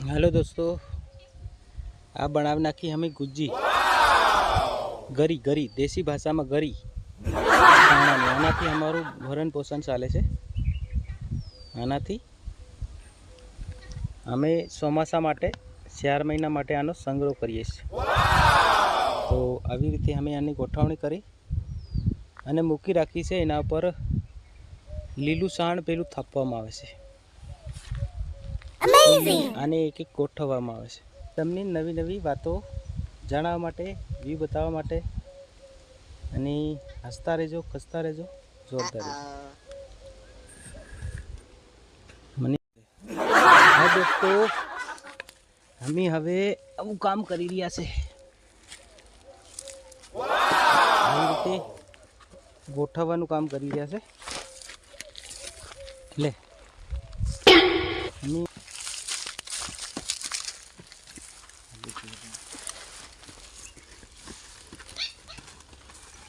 Hello दोस्तों, आ बनाव नाखी हमें गुज्जी गरी गरी देसी भाषा में गरी आनाथी हमारू भरण पोषण चाले छे। आनाथी अमे ચોમાસા માટે 4 મહિના માટે આનો સંગ્રહ કરીએ છીએ। તો આવી રીતે અમે આની ગોઠવણી કરી અને મૂકી રાખી છે। એના પર લીલું સાણ પેલું થાપવામાં આવે છે। આને એક એક ગોઠવવામાં આવે છે। તમને નવી નવી વાતો જાણવા માટે, વ્યૂ બતાવવા માટે અને હસતા રહેજો, ખસતા રહેજો, જોરદાર રહેજો। મને હા દોસ્તો, અમે હવે આવું કામ કરી રહ્યા છે। આવી રીતે ગોઠવવાનું કામ કરી રહ્યા છે। લે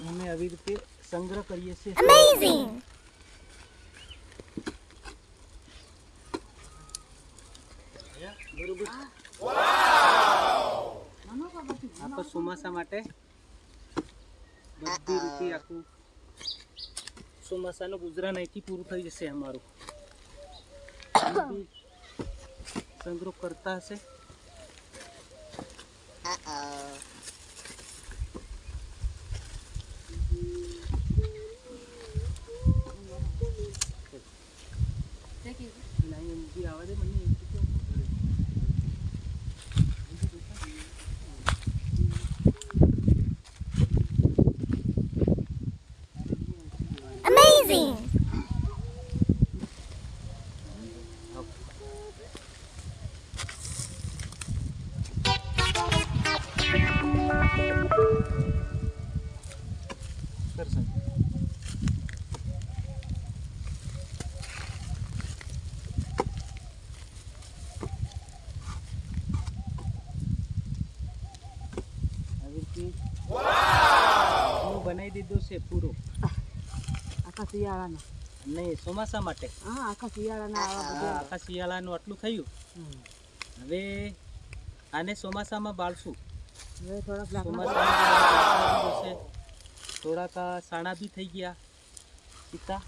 અમે આવી રીતે સંગ્રહ કરીએ છીએ। અમેઝિંગ। બરોબર। આપણે ચોમાસા માટે બધી રીતે આખું ચોમાસાનું ગુજરાન અહીંથી પૂરું થઈ જશે। અમારું સંગ્રહ કરતા હશે। आवाज है मनी Amazing। कर सकते बनाई दीधो से पूरो आखा शियाळानो नहीं ચોમાસા માટે। हां आखा शियाळाना आखा શિયાળાનું આટલું થયું। હવે આને ચોમાસામાં બાળશું। હવે થોડા ચોમાસામાં થોડાક સાણા બી થઈ ગયા। સીતા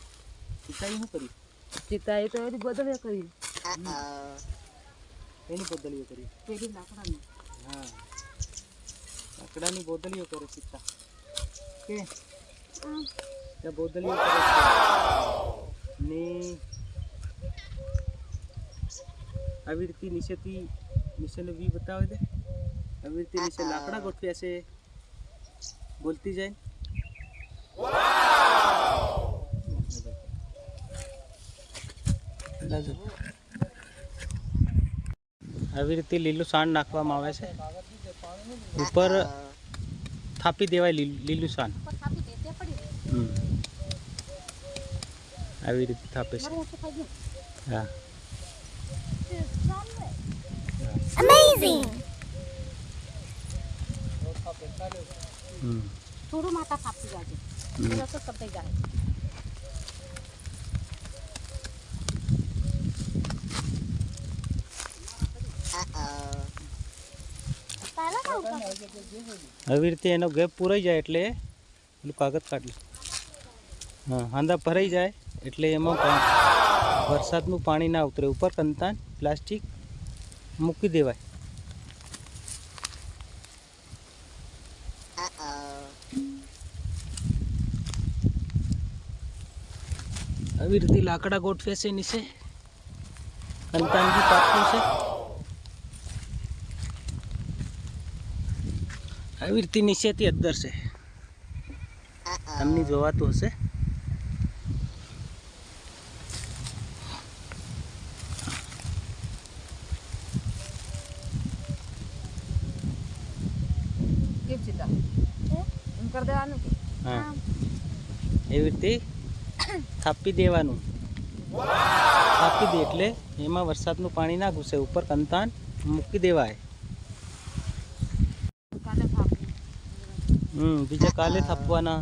સીતા શું કર્યું? સીતા એ તો એની બદલીઓ કરી। એની બદલીઓ કરી પેલી લાકડાની। હા, લાકડાની બોદલીઓ કરે સીતા કે त्या बोदली ने આવી રીતે નીચેથી નીચેનો વ્યૂ બતાવે દે। આવી રીતે નીચે લાકડા ગોઠવ્યા છે। બોલતી જાય આવી રીતે લીલું સાણ નાખવામાં આવે છે। ઉપર થાપી દેવાય લીલું સાણ। આવી રીતે થાપે છે। હા, અમેઝિંગ। થોડું માથા થાપી જાજે, રસો કપાઈ જાય। આવી રીતે એનો ગેપ પૂરાઈ જાય એટલે પેલું કાગળ કાઢી હા હાંધા ભરાઈ જાય એટલે એમાં વરસાદનું પાણી ના ઉતરે। ઉપર કંતાન પ્લાસ્ટિક મૂકી દેવાય। આવી રીતે લાકડા ગોઠવે છે નીચે। કંતાન બી પાથરું છે। આવી રીતે નીચેથી અદ્દર છે। તમને જોવાતું હશે। હા, એવી રીતે થાપી દેવાનું। થાપી દે એટલે એમાં વરસાદનું પાણી ના ઘૂસે। ઉપર કંતાન મૂકી દેવાય। બીજા કાલે થાપવાના।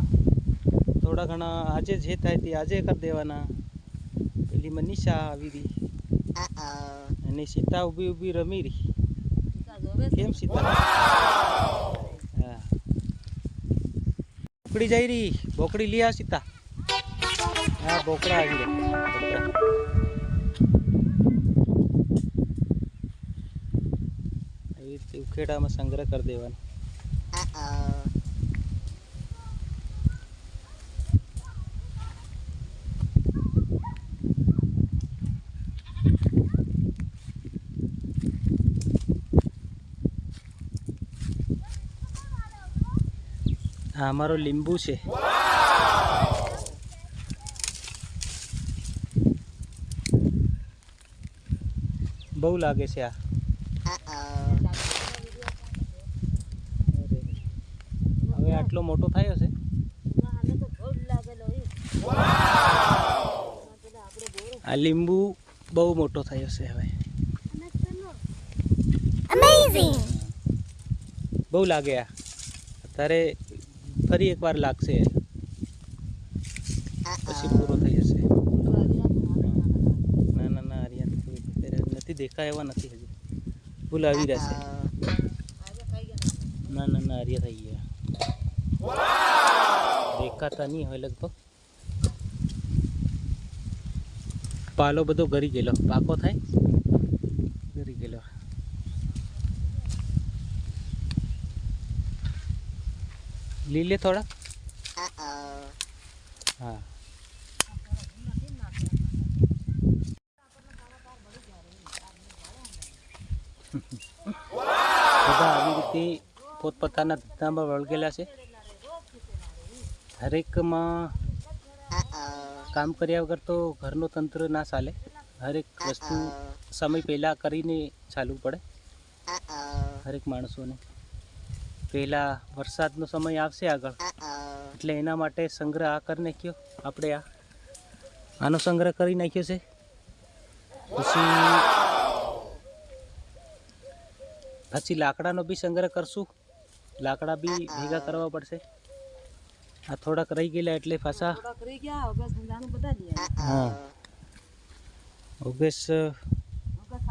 થોડા ઘણા આજે જે થાય તે આજે કરી દેવાના। પેલી મનીષા આવી રહી એની સીતા ઊભી ઊભી રમી રહી. સીતા જોવે કેમ સીતા? હા, બોકડી જઈ રહી. બોકડી લઈ આવ સીતા. હા, બોકડા આવી રહ્યા. બોકડા એવી રીતે ઉખેડામાં સંગ્રહ કરી દેવાનો. આ અમારો લીંબુ છે. બહુ લાગે છે આ. હવે આટલો મોટો થયો છે. આ લીંબુ બહુ મોટો થયો છે હવે. બહુ લાગે આ. અત્યારે ફરી એકવાર લાગશે પછી પૂરો થઈ જશે. ના ના ના, હરિયા નથી દેખાય એવા નથી હજી. ફૂલ આવી રહ્યા છે. ના ના ના, હરિયા થઈ ગયા. દેખાતા નહીં હોય લગભગ. પાલો બધો ગરી ગયેલો. પાકો થાય ગરી ગયેલો. લીલે થોડા. હા, બધા આવી રીતે પોતપોતાના ધંધામાં વળગેલા છે. હરેકમાં કામ કર્યા વગર તો ઘરનું તંત્ર ના ચાલે. હરેક વસ્તુ સમય પહેલાં કરીને ચાલવું પડે હરેક માણસોને. પહેલાં વરસાદનો સમય આવશે આગળ, એટલે એના માટે સંગ્રહ આ કરી નાખ્યો આપણે. આનો સંગ્રહ કરી નાખ્યો છે. પછી લાકડાનો બી સંગ્રહ કરશું. લાકડા બી ભેગા કરવા પડશે. આ થોડાક રહી ગયેલા એટલે પાછા. હા, ઓગેસ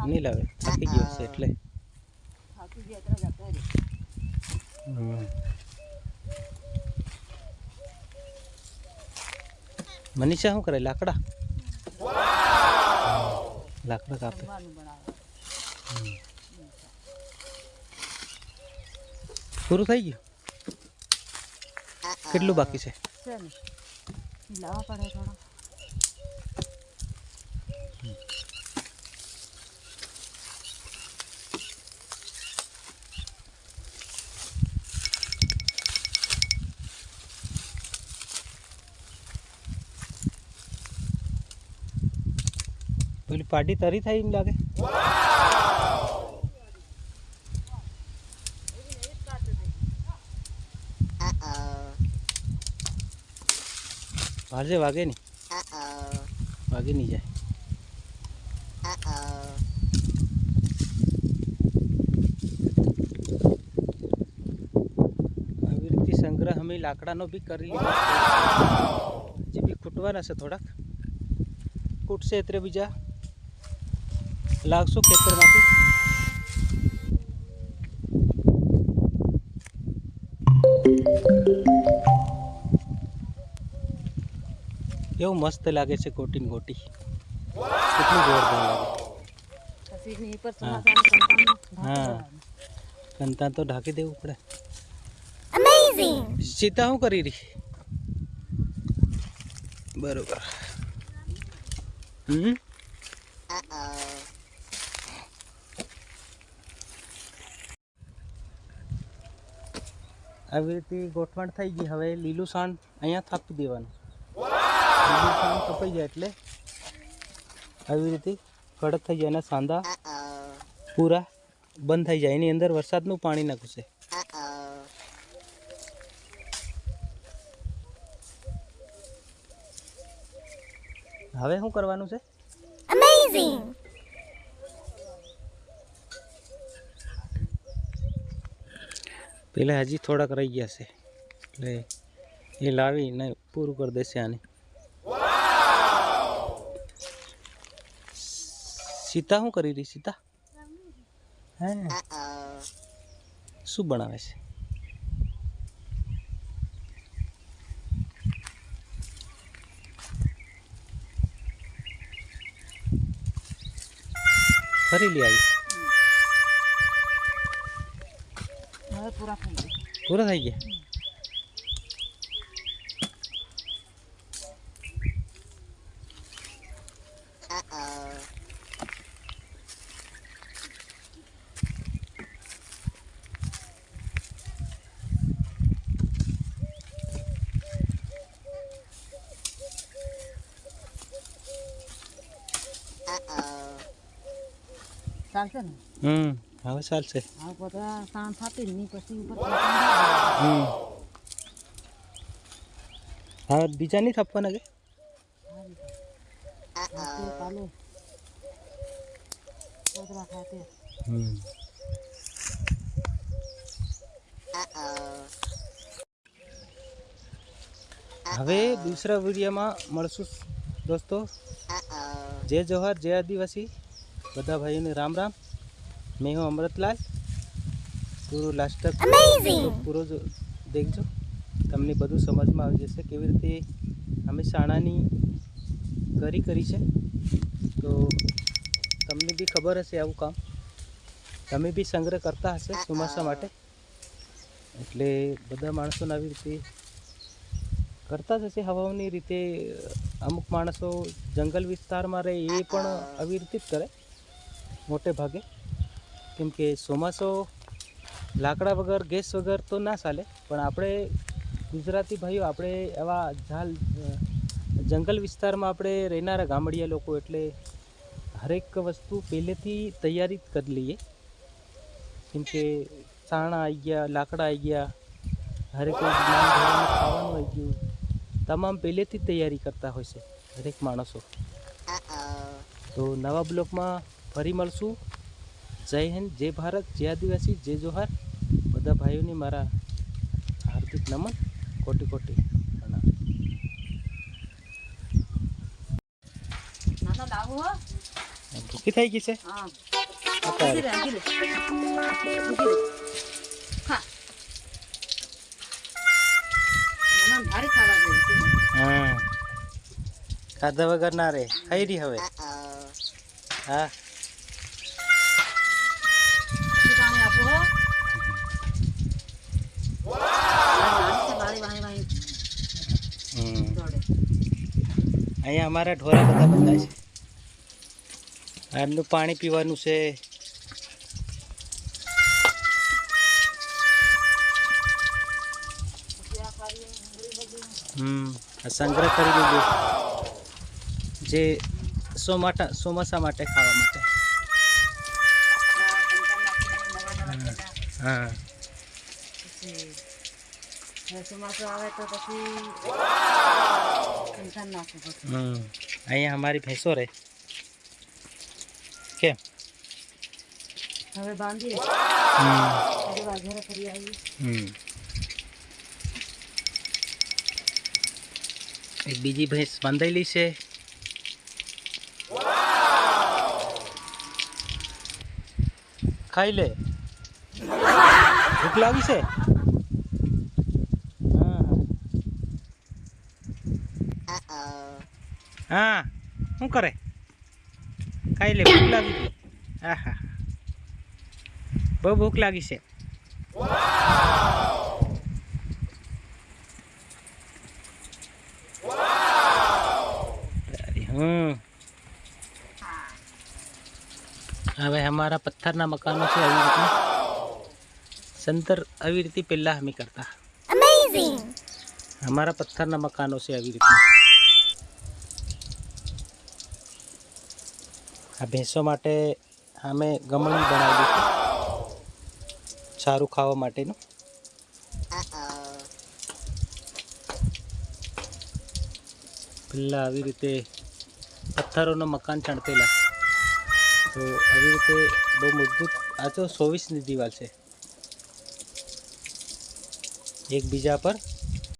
નહીં લાવે, થાકી ગયો છે એટલે. મનીષા શું કરે? લાકડા લાકડા કાપે. પૂરું થઈ ગયું? કેટલું બાકી છે? લાવવા પડે થોડા. પેલી પાડી તરી થાય એમ લાગે. વાગે વાગે નહીં, વાગે નહીં જાય. આવી રીતે સંગ્રહ અમે લાકડાનો બી કરી લીધો. હજી બી ખૂટવાના છે થોડાક. ખૂટશે એટલે બીજા લાગશું ખેતરમાંથી. એવું મસ્ત લાગે છે ગોટી ને ગોટી. કેટલું જોરદાર લાગે. હા, કંતા તો ઢાંકી દેવું પડે. સીતા શું કરી રહી? બરોબર. આવી રીતે ગોઠવણ થઈ ગઈ. હવે લીલું સાણ અહીંયા થાપી દેવાનું. લીલું સાણ કપાઈ જાય એટલે આવી રીતે કડક થઈ જાય. એના સાંધા પૂરા બંધ થઈ જાય. એની અંદર વરસાદનું પાણી ના ઘૂસે. હવે શું કરવાનું છે? પેલા હજી થોડાક રહી ગયા છે એટલે એ લાવીને પૂરું કરી દેશે આને. સીતા શું કરી રહી સીતા? હે શું બનાવે છે? ફરી લઈ આવી. હવે પૂરા થઈ ગયા. પૂરા થઈ ગયા. ચાલશે ને? હવે ચાલશે. હવે બધા સાણ થતી નહીં પછી ઉપર હવે બીજા નહીં થપવાના કે? કાલે કોતરા ખાતે હવે દૂસરા વિડીયોમાં મળશું દોસ્તો. જય જોહર, જય આદિવાસી. બધા ભાઈઓને રામ રામ. મેં હું અમૃતલાલ. પૂરું લાસ્ટ તક પૂરો દેખજો, તમને બધું સમજમાં આવી જશે કેવી રીતે અમે શાણાની કરી છે. તો તમને બી ખબર હશે આવું કામ, તમે બી સંગ્રહ કરતા હશે ચોમાસા માટે. એટલે બધા માણસોને આવી રીતે કરતા જ હશે હવાની રીતે. અમુક માણસો જંગલ વિસ્તારમાં રહે એ પણ આવી રીતે જ કરે મોટે ભાગે, કેમ કે ચોમાસો લાકડા વગર ગેસ વગર તો ના ચાલે. પણ આપણે ગુજરાતી ભાઈઓ આપણે એવા જંગલ વિસ્તારમાં આપણે રહેનારા ગામડિયા લોકો એટલે હરેક વસ્તુ પહેલેથી તૈયારી જ કરી લઈએ. કેમ કે સાણા આવી ગયા, લાકડા આવી ગયા, હરેક ખાવાનું આવી ગયું, તમામ પહેલેથી જ તૈયારી કરતા હોય છે હરેક માણસો. તો નવા બ્લોકમાં ફરી મળશું. જય હિન્દ, જય ભારત, જય આદિવાસી, જય જોહાર. બધા ભાઈઓને મારા હાર્દિક નમન, કોટી કોટી પ્રણામ. નાના લાવું હો. ભૂખી થઈ ગઈ છે. હા અત્યારે ખા નાના ભારે ખાવા જેવું છે. હા, ખાધા વગર ના રે. ખાઈ રહી હવે. હા, પછી પાણી આપો હો. વાળી દોડે. અહીંયા અમારા ઢોરા બધા બંધાય છે. એમનું પાણી પીવાનું છે. આ સંગ્રહ કરી દીધું જે ચોમાસા માટે ખાવા માટે. હા, ચોમાસું આવે તો પછી ટેન્શન નાખે પછી. અહીંયા અમારી ભેંસો રહે. કેમ હવે બાંધીએ ઘરે ફરી આવીએ. એક બીજી ભેંસ બાંધાયેલી છે. ખાઈ લે, ભૂખ લાગી છે. હા, શું કરે? ખાઈ લે, ભૂખ લાગી ગઈ. હા હા, બહુ ભૂખ લાગી છે. હવે અમારા પથ્થરના મકાનો છે આવી રીતના. સંતર આવી રીતે પહેલા અમે કરતા. અમારા પથ્થરના મકાનો છે આવી રીતના. આ ભેંસો માટે અમે ગમણ બનાવેલું છે સારું ખાવા માટેનું. પહેલાં આવી રીતે પથ્થરોનું મકાન ચણતેલા. તો આવી રીતે બહુ મજબૂત. આ તો 24ની દિવાલ છે, એકબીજા પર